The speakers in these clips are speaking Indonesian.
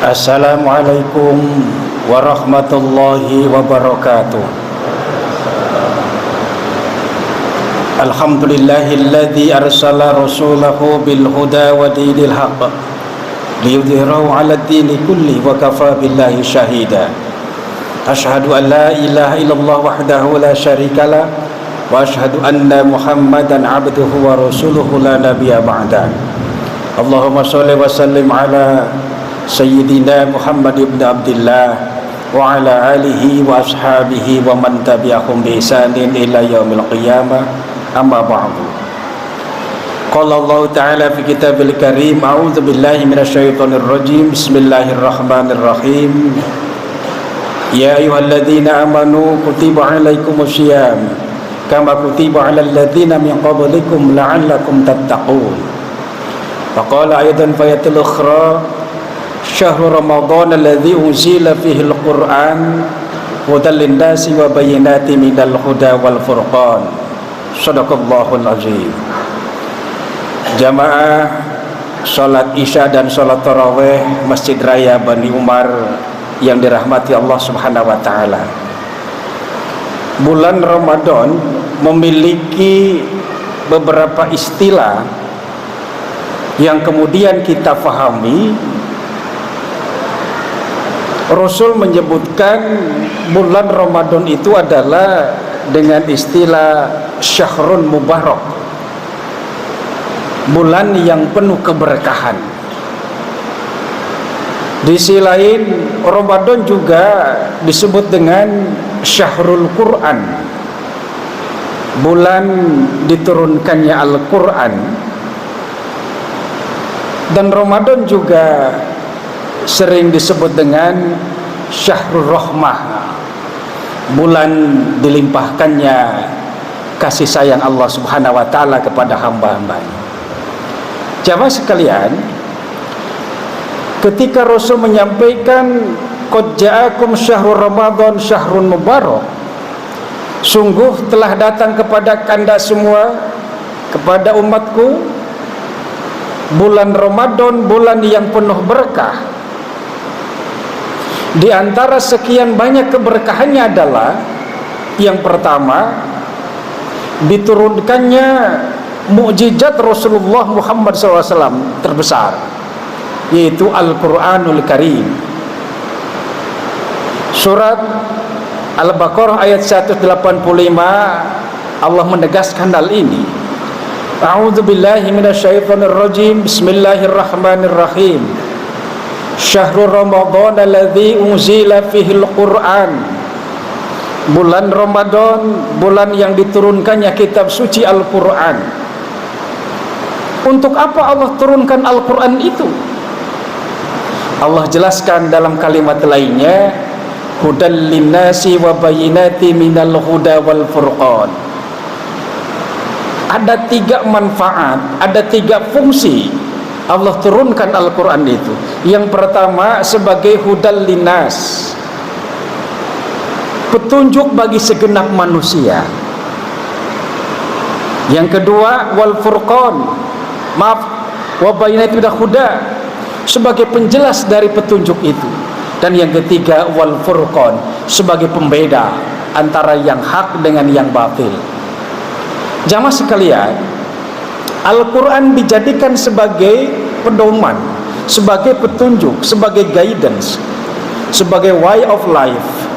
Assalamualaikum warahmatullahi wabarakatuh. Alhamdulillahilladzi arsala rasulahu bil huda wa dinil haqq liyudhhirahu 'alad dini kulli wa kafa billahi syahida. Asyhadu an la ilaha illallah wahdahu la syarikalah wa asyhadu anna Muhammadan 'abduhu wa rasuluhu la nabiyya ba'da. Allahumma shalli wa sallim ala Sayyidina Muhammad ibn Abdullah wa ala alihi wa ashabihi wa man tabi'ahum bi ihsanin ila yaumil qiyamah, amma ba'du. Qala Allah ta'ala fi kitabil karim, a'udzu billahi minasyaitonir rajim, bismillahirrahmanirrahim. Ya ayyuhalladzina amanu kutiba 'alaikumus syiyam kama kutiba 'alal ladzina min qablikum la'allakum tattaqun. Faqala ayatan fayatul ukhra Syahrul Ramadan alladzi unzila fihi al-Qur'an hudan lin-nasi wa bayyinatin minal huda wal furqan. Shadaqallahul azim. Jamaah salat Isya dan salat tarawih Masjid Raya Bani Umar yang dirahmati Allah Subhanahu wa taala. Bulan Ramadan memiliki beberapa istilah yang kemudian kita fahami. Rasul menyebutkan bulan Ramadan itu adalah dengan istilah Syahrun Mubarak, bulan yang penuh keberkahan. Di sisi lain, Ramadan juga disebut dengan Syahrul Quran, bulan diturunkannya Al-Quran. Dan Ramadan juga sering disebut dengan Syahrul Rahmah, bulan dilimpahkannya kasih sayang Allah Subhanahu wa taala kepada hamba-hambanya. Jamaah sekalian, ketika Rasul menyampaikan qad ja'akum syahrul Ramadan syahrun mubarak, sungguh telah datang kepada Anda semua, kepada umatku, bulan Ramadan, bulan yang penuh berkah. Di antara sekian banyak keberkahannya adalah yang pertama, diturunkannya mukjizat Rasulullah Muhammad SAW terbesar, yaitu Al-Quranul Karim. Surat Al-Baqarah ayat 185 Allah menegaskan hal ini. A'udzu billahi minasyaitonir rajim. Bismillahirrahmanirrahim. Syahrul Ramadan alladzi unzila fihil Qur'an. Bulan Ramadan, bulan yang diturunkannya kitab suci Al-Qur'an. Untuk apa Allah turunkan Al-Qur'an itu? Allah jelaskan dalam kalimat lainnya, hudal linnasi wa bayyinati minal huda wal furqan. Ada 3 manfaat, ada 3 fungsi Allah turunkan Al-Quran itu. Yang pertama, sebagai hudal linnas, petunjuk bagi segenap manusia. Yang kedua, wal furqan, wa bayyinatin minal huda, sebagai penjelas dari petunjuk itu. Dan yang ketiga, wal furqan, sebagai pembeda antara yang hak dengan yang batil. Jamaah sekalian, Al-Quran dijadikan sebagai pedoman, sebagai petunjuk, sebagai guidance, sebagai way of life,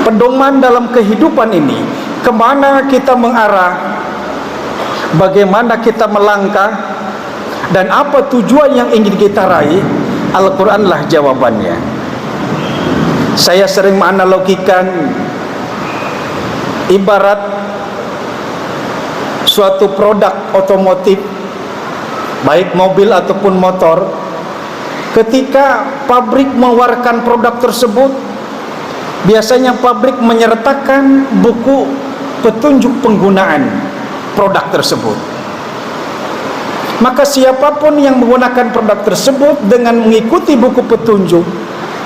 pedoman dalam kehidupan ini. Kemana kita mengarah, bagaimana kita melangkah, dan apa tujuan yang ingin kita raih, Al-Quranlah jawabannya. Saya sering menganalogikan ibarat suatu produk otomotif, baik mobil ataupun motor, ketika pabrik mengeluarkan produk tersebut, biasanya pabrik menyertakan buku petunjuk penggunaan produk tersebut. Maka siapapun yang menggunakan produk tersebut dengan mengikuti buku petunjuk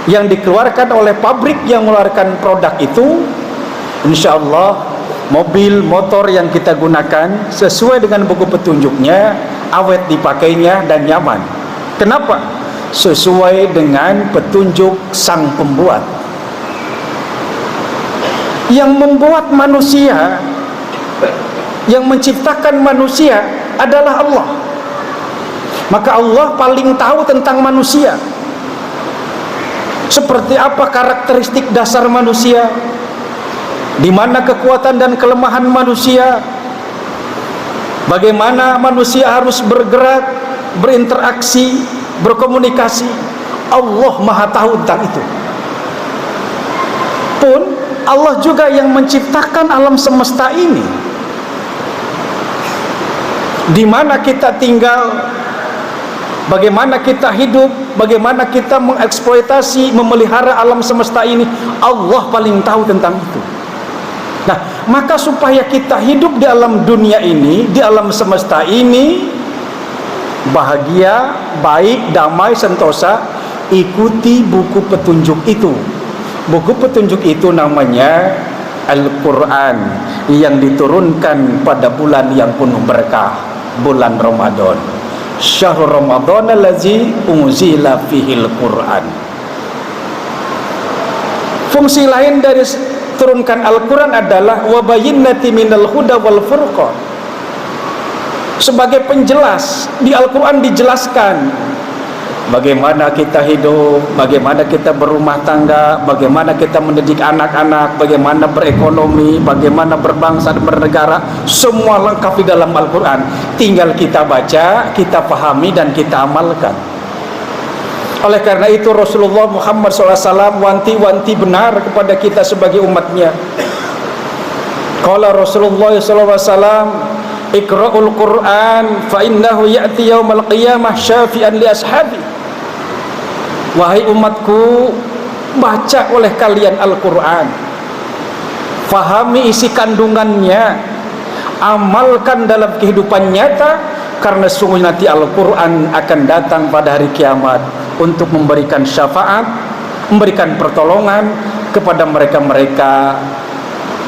yang dikeluarkan oleh pabrik yang mengeluarkan produk itu, insya Allah mobil, motor yang kita gunakan sesuai dengan buku petunjuknya, awet dipakainya dan nyaman. Kenapa? Sesuai dengan petunjuk sang pembuat. Yang membuat manusia, yang menciptakan manusia adalah Allah. Maka Allah paling tahu tentang manusia, seperti apa karakteristik dasar manusia, di mana kekuatan dan kelemahan manusia, bagaimana manusia harus bergerak, berinteraksi, berkomunikasi. Allah Maha tahu tentang itu. Pun Allah juga yang menciptakan alam semesta ini, di mana kita tinggal, bagaimana kita hidup, bagaimana kita mengeksploitasi, memelihara alam semesta ini. Allah paling tahu tentang itu. Nah, maka supaya kita hidup di alam dunia ini, di alam semesta ini bahagia, baik, damai, sentosa, ikuti buku petunjuk itu. Buku petunjuk itu namanya Al-Quran, yang diturunkan pada bulan yang penuh berkah, bulan Ramadan. Syahrul Ramadan allazi unzila fihil Quran. Fungsi lain dari turunkan Al-Quran adalah wabayyinati minal huda wal furqan. Sebagai penjelas, di Al-Quran dijelaskan bagaimana kita hidup, bagaimana kita berumah tangga, bagaimana kita mendidik anak-anak, bagaimana berekonomi, bagaimana berbangsa dan bernegara. Semua lengkap di dalam Al-Quran. Tinggal kita baca, kita pahami, dan kita amalkan. Oleh karena itu Rasulullah Muhammad SAW wanti-wanti benar kepada kita sebagai umatnya. Qala Rasulullah SAW, Iqra'ul Qur'an fa innahu ya'ti yaumal qiyamah syafi'an li ashabi. Wahai umatku, baca oleh kalian Al-Quran, fahami isi kandungannya, amalkan dalam kehidupan nyata, karena sungguh nanti Al-Quran akan datang pada hari kiamat untuk memberikan syafaat, memberikan pertolongan kepada mereka-mereka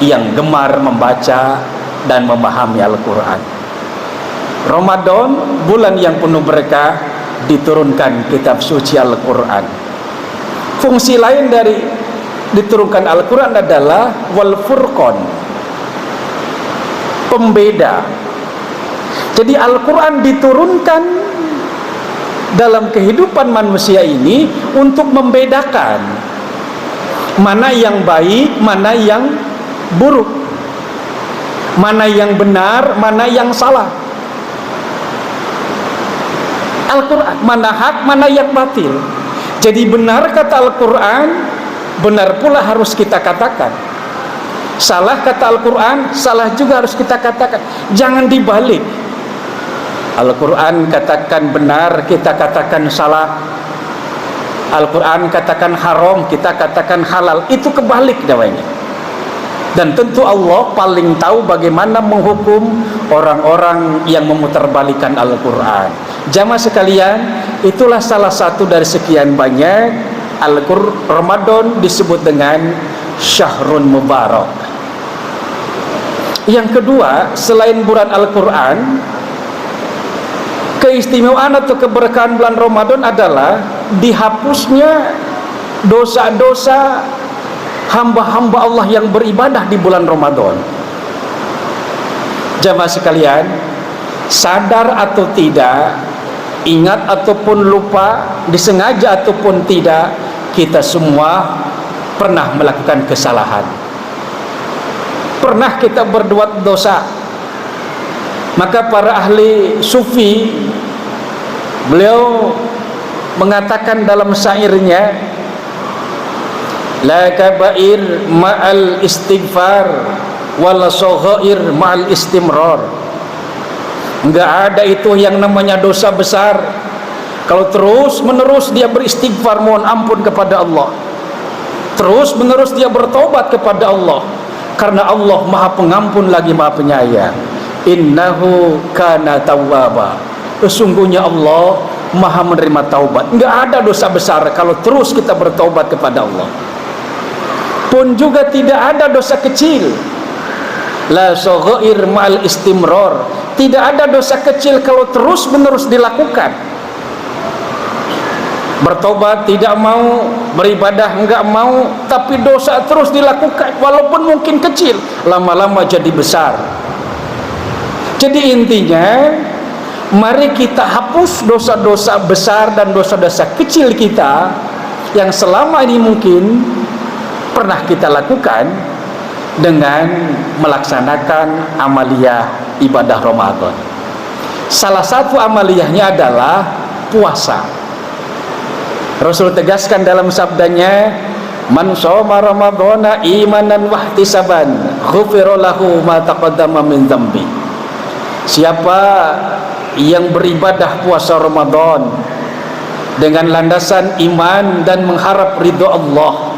yang gemar membaca dan memahami Al-Quran. Ramadan, bulan yang penuh berkah, diturunkan kitab suci Al-Quran. Fungsi lain dari diturunkan Al-Quran adalah wal furqan, pembeda. Jadi Al-Quran diturunkan dalam kehidupan manusia ini untuk membedakan mana yang baik, mana yang buruk, mana yang benar, mana yang salah. Al-Quran, mana hak, mana yang batil. Jadi benar kata Al-Quran, benar pula harus kita katakan. Salah kata Al-Quran, salah juga harus kita katakan. Jangan dibalik. Al-Quran katakan benar, kita katakan salah. Al-Quran katakan haram, kita katakan halal. Itu kebalik namanya. Dan tentu Allah paling tahu bagaimana menghukum orang-orang yang memutarbalikan Al-Quran. Jamaah sekalian, itulah salah satu dari sekian banyak Al-Quran. Ramadan disebut dengan Syahrun Mubarak. Yang kedua, selain bulan Al-Quran, keistimewaan atau keberkahan bulan Ramadan adalah dihapusnya dosa-dosa hamba-hamba Allah yang beribadah di bulan Ramadan. Jamaah sekalian, sadar atau tidak, ingat ataupun lupa, disengaja ataupun tidak, kita semua pernah melakukan kesalahan. Pernah kita berbuat dosa. Maka para ahli sufi, beliau mengatakan dalam syairnya, la kabair ma'al istighfar wala saghair ma'al istimrar. Enggak ada itu yang namanya dosa besar kalau terus menerus dia beristighfar mohon ampun kepada Allah, terus menerus dia bertobat kepada Allah, karena Allah maha pengampun lagi maha penyayang. Innahu kana tawwaba, sesungguhnya Allah maha menerima taubat. Enggak ada dosa besar kalau terus kita bertobat kepada Allah. Pun juga tidak ada dosa kecil. La saghair ma'al istimrar, tidak ada dosa kecil kalau terus menerus dilakukan. Bertobat tidak mau, beribadah enggak mau, tapi dosa terus dilakukan walaupun mungkin kecil, lama-lama jadi besar. Jadi intinya, mari kita hapus dosa-dosa besar dan dosa-dosa kecil kita yang selama ini mungkin pernah kita lakukan dengan melaksanakan amaliyah ibadah Ramadan. Salah satu amaliyahnya adalah puasa. Rasul tegaskan dalam sabdanya, man shoma ramadhana imanan wahtisaban ghufira lahu ma taqaddama min dzambi. Siapa yang beribadah puasa Ramadan dengan landasan iman dan mengharap ridho Allah,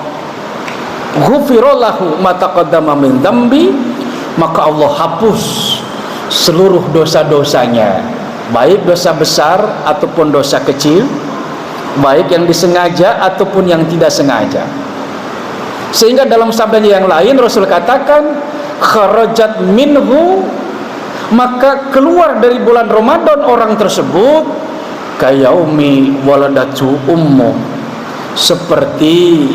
ghufira lahu ma taqaddama min dzambi, maka Allah hapus seluruh dosa-dosanya, baik dosa besar ataupun dosa kecil, baik yang disengaja ataupun yang tidak sengaja. Sehingga dalam sabdanya yang lain Rasul katakan, kharajat minhu, maka keluar dari bulan Ramadan orang tersebut kayaumi waladatu ummu, seperti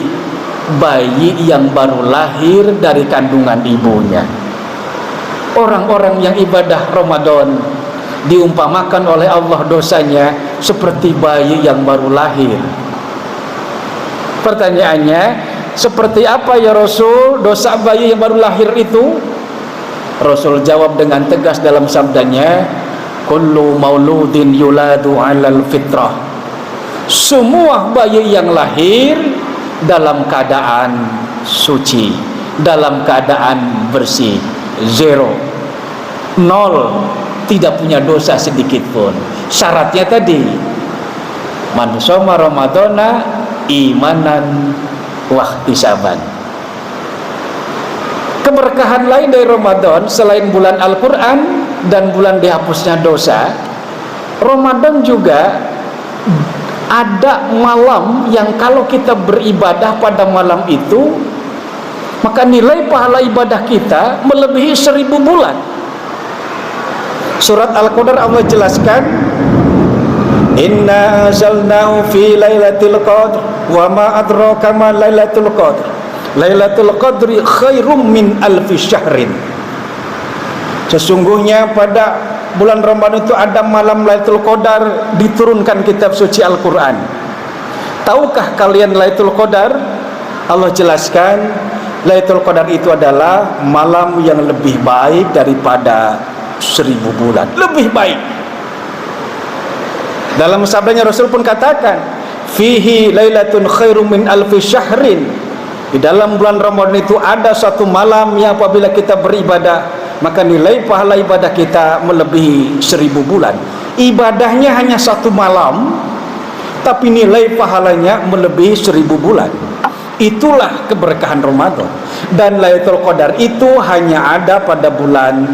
bayi yang baru lahir dari kandungan ibunya. Orang-orang yang ibadah Ramadan diumpamakan oleh Allah dosanya seperti bayi yang baru lahir. Pertanyaannya, seperti apa ya Rasul dosa bayi yang baru lahir itu? Rasul jawab dengan tegas dalam sabdanya, kullu mauludin yuladu 'alal fitrah, semua bayi yang lahir dalam keadaan suci, dalam keadaan bersih, zero, nol, tidak punya dosa sedikit pun. Syaratnya tadi, man shoma ramadhana imanan wahtisaban. Keberkahan lain dari Ramadan selain bulan Al-Quran dan bulan dihapusnya dosa, Ramadan juga ada malam yang kalau kita beribadah pada malam itu, maka nilai pahala ibadah kita melebihi 1000 bulan. Surat Al-Qadar Allah jelaskan, inna anzalnahu fi lailatul qadr wa ma adraka ma lailatul qadr, lailatul qadri khairum min alfi syahrin. Sesungguhnya pada bulan Ramadan itu ada malam Lailatul Qadar, diturunkan kitab suci Al-Quran. Tahukah kalian Lailatul Qadar? Allah jelaskan, Lailatul Qadar itu adalah malam yang lebih baik daripada 1000 bulan, lebih baik. Dalam sabdanya Rasul pun katakan, fihi lailatun khairum min alfi syahrin. Di dalam bulan Ramadan itu ada satu malam yang apabila kita beribadah, maka nilai pahala ibadah kita melebihi 1000 bulan. Ibadahnya hanya satu malam, tapi nilai pahalanya melebihi 1000 bulan. Itulah keberkahan Ramadan. Dan Lailatul Qadar itu hanya ada pada bulan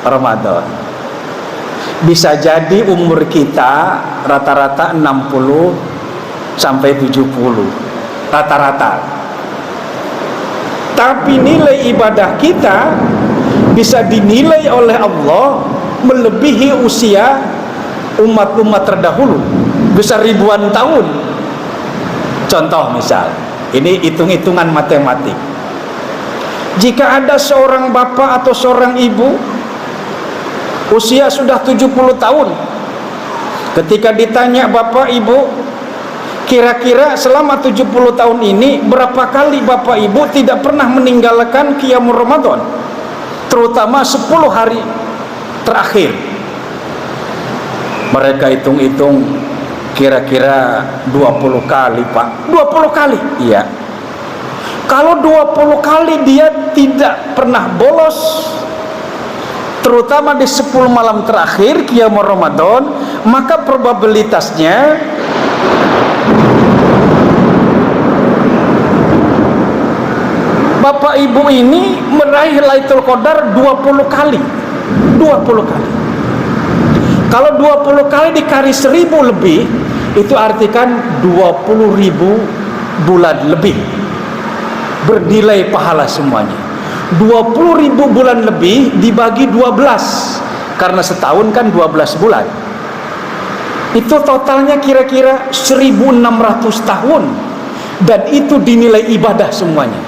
Ramadan. Bisa jadi umur kita rata-rata 60 sampai 70 rata-rata. Tapi nilai ibadah kita bisa dinilai oleh Allah melebihi usia umat-umat terdahulu, bisa ribuan tahun. Contoh misal, ini hitung-hitungan matematik. Jika ada seorang bapak atau seorang ibu usia sudah 70 tahun, ketika ditanya bapak ibu, kira-kira selama 70 tahun ini berapa kali bapak ibu tidak pernah meninggalkan qiyamul Ramadan, terutama 10 hari terakhir? Mereka hitung-hitung kira-kira 20 kali pak. 20 kali? Iya. Kalau 20 kali dia tidak pernah bolos, terutama di 10 malam terakhir qiyamul Ramadan, maka probabilitasnya Bapak Ibu ini meraih Lailatul Qadar 20 kali. 20 kali. Kalau 20 kali dikali 1000 lebih, itu artikan 20.000 bulan lebih bernilai pahala semuanya. 20.000 bulan lebih dibagi 12, karena setahun kan 12 bulan, itu totalnya kira-kira 1600 tahun, dan itu dinilai ibadah semuanya.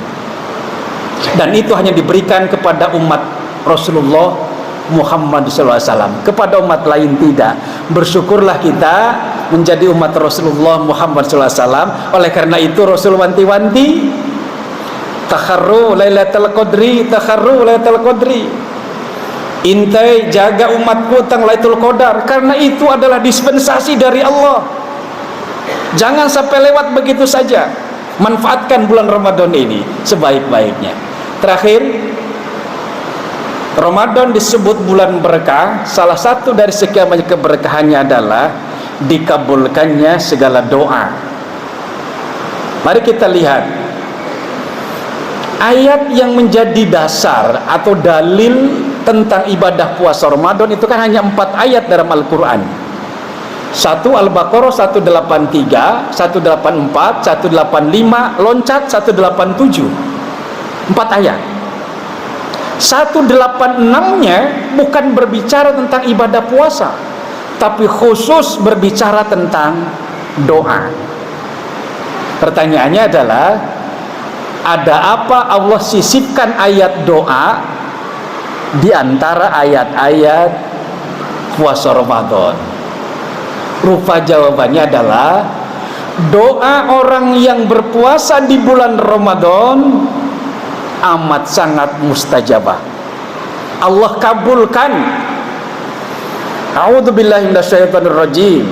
Dan itu hanya diberikan kepada umat Rasulullah Muhammad SAW, kepada umat lain tidak. Bersyukurlah kita menjadi umat Rasulullah Muhammad SAW. Oleh karena itu Rasul wanti-wanti, takharru Lailatul Qadri, takharru Lailatul Qadri, intai jaga umatku tentang Lailatul Qadar, karena itu adalah dispensasi dari Allah. Jangan sampai lewat begitu saja. Manfaatkan bulan Ramadan ini sebaik-baiknya. Terakhir, Ramadan disebut bulan berkah. Salah satu dari sekian banyak keberkahannya adalah dikabulkannya segala doa. Mari kita lihat ayat yang menjadi dasar atau dalil tentang ibadah puasa Ramadan. Itu kan hanya 4 ayat dalam Al-Quran. 1 Al-Baqarah 183, 184, 185, loncat 187. 4 ayat. 186-nya bukan berbicara tentang ibadah puasa, tapi khusus berbicara tentang doa. Pertanyaannya adalah, ada apa Allah sisipkan ayat doa di antara ayat-ayat puasa Ramadan? Rupa jawabannya adalah, doa orang yang berpuasa di bulan Ramadan amat sangat mustajabah. Allah kabulkan. A'udzubillahi minasyaitonir rajim.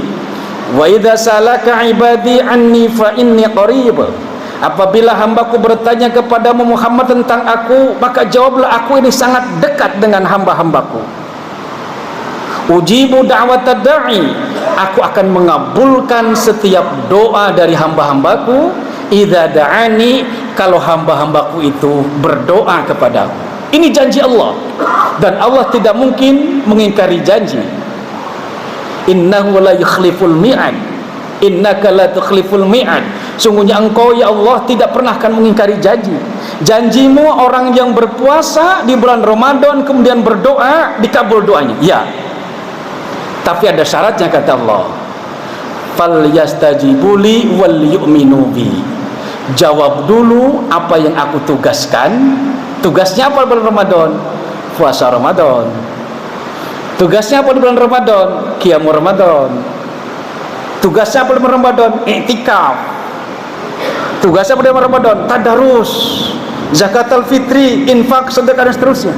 Wa idza salaka ibadi anni fa inni qarib. Apabila hambaku bertanya kepadamu Muhammad tentang aku, maka jawablah, aku ini sangat dekat dengan hamba-hambaku. Ujibu da'watad da'i, aku akan mengabulkan setiap doa dari hamba-hambaku. Idza da'ani, kalau hamba-hambaku itu berdoa kepadaku. Ini janji Allah, dan Allah tidak mungkin mengingkari janji. Innahu la yukhliful mi'ad, innaka la tukhliful mi'ad. Sungguhnya engkau ya Allah tidak pernah akan mengingkari janji. Janjimu orang yang berpuasa di bulan Ramadan kemudian berdoa, dikabul doanya. Ya, tapi ada syaratnya, kata Allah, fal yastajibuli wal yu'minu bi. Jawab dulu apa yang aku tugaskan. Tugasnya apa di bulan Ramadan? Puasa Ramadan. Tugasnya apa di bulan Ramadan? Qiyamul Ramadan. Tugasnya apa di bulan Ramadan? I'tikaf. Tugasnya apa di bulan Ramadan? Tadarus, zakatul fitri, infak, sedekah, dan seterusnya.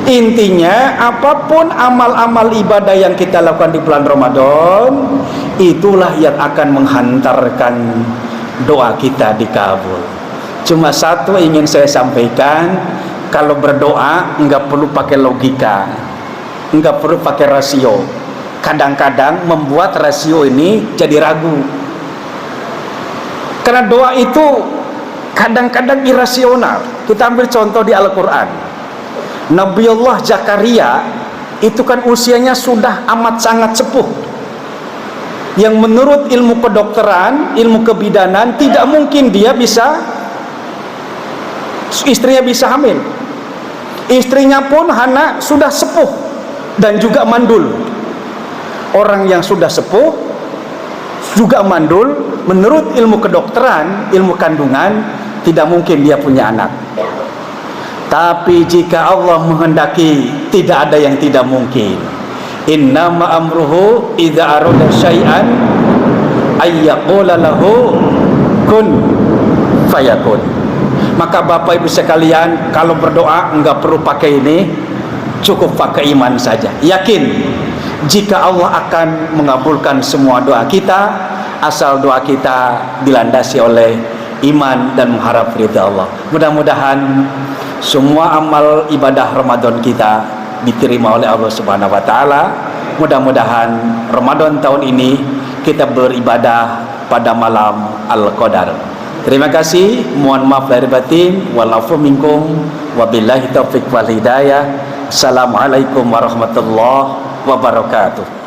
Intinya, apapun amal-amal ibadah yang kita lakukan di bulan Ramadan, itulah yang akan menghantarkan doa kita dikabul. Cuma satu ingin saya sampaikan, kalau berdoa enggak perlu pakai logika, enggak perlu pakai rasio. Kadang-kadang membuat rasio ini jadi ragu, karena doa itu kadang-kadang irasional. Kita ambil contoh di Al-Quran. Nabiullah Zakaria itu kan usianya sudah amat sangat sepuh, yang menurut ilmu kedokteran, ilmu kebidanan, tidak mungkin dia bisa, istrinya bisa hamil. Istrinya pun Hana sudah sepuh dan juga mandul. Orang yang sudah sepuh juga mandul, menurut ilmu kedokteran, ilmu kandungan, tidak mungkin dia punya anak. Tapi jika Allah menghendaki, tidak ada yang tidak mungkin. Innama amruhu idza arada syai'an ayyaqula lahu kun fayakun. Maka Bapak Ibu sekalian, kalau berdoa enggak perlu pakai ini, cukup pakai iman saja. Yakin jika Allah akan mengabulkan semua doa kita, asal doa kita dilandasi oleh iman dan mengharap ridha Allah. Mudah-mudahan semua amal ibadah Ramadan kita diterima oleh Allah Subhanahu wa taala. Mudah-mudahan Ramadan tahun ini kita beribadah pada malam Al-Qadar. Terima kasih, mohon maaf lahir batin, walafu minkum, wabillahi taufiq wal hidayah. Assalamualaikum warahmatullahi wabarakatuh.